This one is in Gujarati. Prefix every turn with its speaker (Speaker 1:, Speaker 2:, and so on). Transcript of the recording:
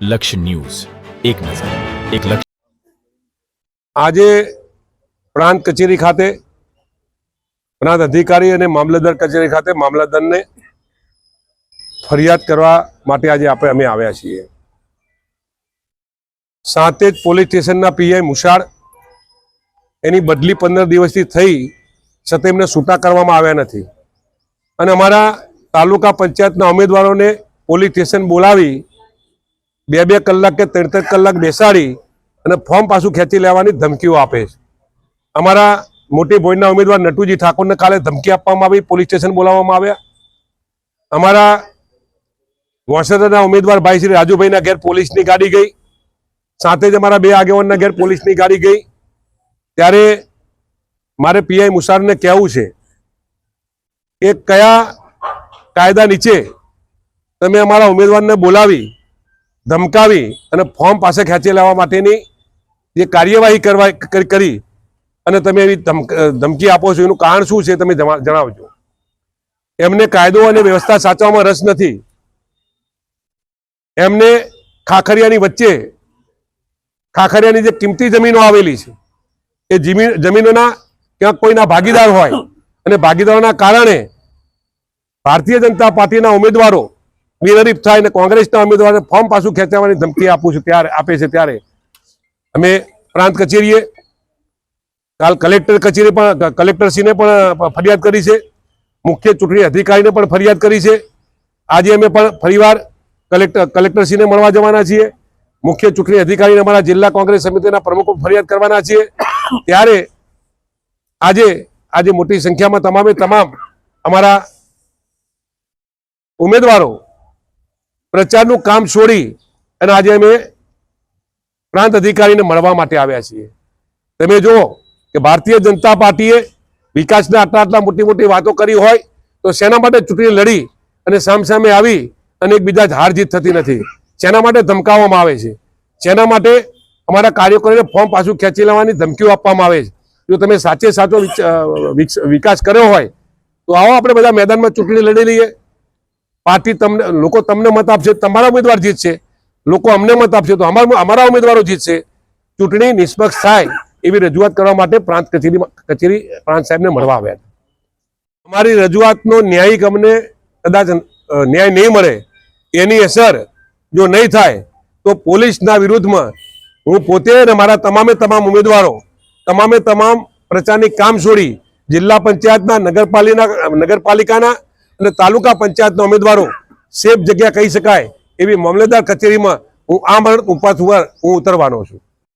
Speaker 1: લક્ષ્ય ન્યૂઝ, એક નજર, એક લક્ષ્ય।
Speaker 2: આજે પ્રાંત કચેરી ખાતે પ્રાંત અધિકારી અને મામલતદાર કચેરી ખાતે મામલતદારને ફરિયાદ કરવા માટે આજે અમે આવ્યા છીએ। સાથે જ પોલીસ સ્ટેશનના પીઆઈ મુશાળ એની બદલી 15 દિવસથી થઈ છતાં એમને છૂટા કરવામાં આવ્યા નથી અને અમારા તાલુકા પંચાયતના ઉમેદવારોને પોલીસ સ્ટેશન બોલાવી 2-2 કલાક કે 3-3 કલાક બેસાડી અને ફોર્મ પાછું ખેંચી લેવાની ધમકીઓ આપે છે। અમારા મોટી ભોયના ઉમેદવાર નટુજી ઠાકોરને કાલે ધમકી આપવામાં આવી, પોલીસ સ્ટેશન બોલાવવામાં આવ્યા। અમારા વાંસદાના ઉમેદવાર ભાઈ શ્રી રાજુભાઈના ઘેર પોલીસની ગાડી ગઈ, સાથે જ અમારા 2 આગેવાનના ઘેર પોલીસની ગાડી ગઈ। ત્યારે મારે પીઆઈ મુશાળને કહેવું છે કે કયા કાયદા નીચે તમે અમારા ઉમેદવારને બોલાવી ધમકાવી અને ફોર્મ પાસે ખેંચી લેવા માટેની જે કાર્યવાહી કરી અને તમે એવી ધમકી આપો છો, એનું કારણ શું છે તમે જણાવજો। એમને કાયદો અને વ્યવસ્થા સાચવવામાં રસ નથી। એમને ખાખરિયાની વચ્ચે ખાખરિયાની જે કિંમતી જમીનો આવેલી છે એ જમીનોના ક્યાંક કોઈના ભાગીદાર હોય અને ભાગીદારોના કારણે ભારતીય જનતા પાર્ટીના ઉમેદવારો નિરરીફ થાય અને કોંગ્રેસના ઉમેદવારોને ફોર્મ પાછું ખેંચવાની ધમકી આપે છે। ત્યારે અમે પ્રાંત કચેરીએ કાલ કલેક્ટર કચેરી પણ કલેક્ટરશ્રીને પણ ફરિયાદ કરી છે, મુખ્ય ચૂંટણી અધિકારીને પણ ફરિયાદ કરી છે। આજે અમે પણ ફરીવાર કલેક્ટરશ્રીને મળવા જવાના છીએ, મુખ્ય ચૂંટણી અધિકારીને અમારા જિલ્લા કોંગ્રેસ સમિતિના પ્રમુખો ફરિયાદ કરવાના છીએ। ત્યારે આજે મોટી સંખ્યામાં તમામ અમારા ઉમેદવારો પ્રચારનું કામ છોડી અને આજે અમે પ્રાંત અધિકારીને મળવા માટે આવ્યા છીએ। તમે જુઓ કે ભારતીય જનતા પાર્ટીએ વિકાસના આટલા મોટી વાતો કરી હોય તો શેના માટે ચૂંટણી લડી અને સામસામે આવી અને એકબીજા હાર જીત થતી નથી? શેના માટે ધમકાવવામાં આવે છે? શેના માટે અમારા કાર્યકરોને ફોર્મ પાછું ખેંચી લેવાની ધમકીઓ આપવામાં આવે છે? જો તમે સાચો વિકાસ કર્યો હોય તો આવો આપણે બધા મેદાનમાં ચૂંટણી લડી લઈએ। પાર્ટી લોકો તમને મત આપશે, તમારા ઉમેદવાર જીતશે, લોકો અમને મત આપશે તો અમારા ઉમેદવારો જીતશે। ચૂંટણી નિષ્પક્ષ થાય એવી રજૂઆત કરવા માટે પ્રાંત કચેરી પ્રાંત સાહેબને મળવા આવ્યા હતા। અમારી રજૂઆતનો ન્યાયિક અમને કદાચ ન્યાય નહીં મળે, એની અસર જો નહીં થાય તો પોલીસના વિરુદ્ધમાં હું પોતે અને મારા તમામ ઉમેદવારો તમામ પ્રચારની કામ છોડી જિલ્લા પંચાયતના નગરપાલિકાના અને તાલુકા પંચાયતના ઉમેદવારો સેફ જગ્યા કહી શકાય એવી મામલતદાર કચેરીમાં હું આ ઉપવાસ ઉપર ઉતરવાનો છું।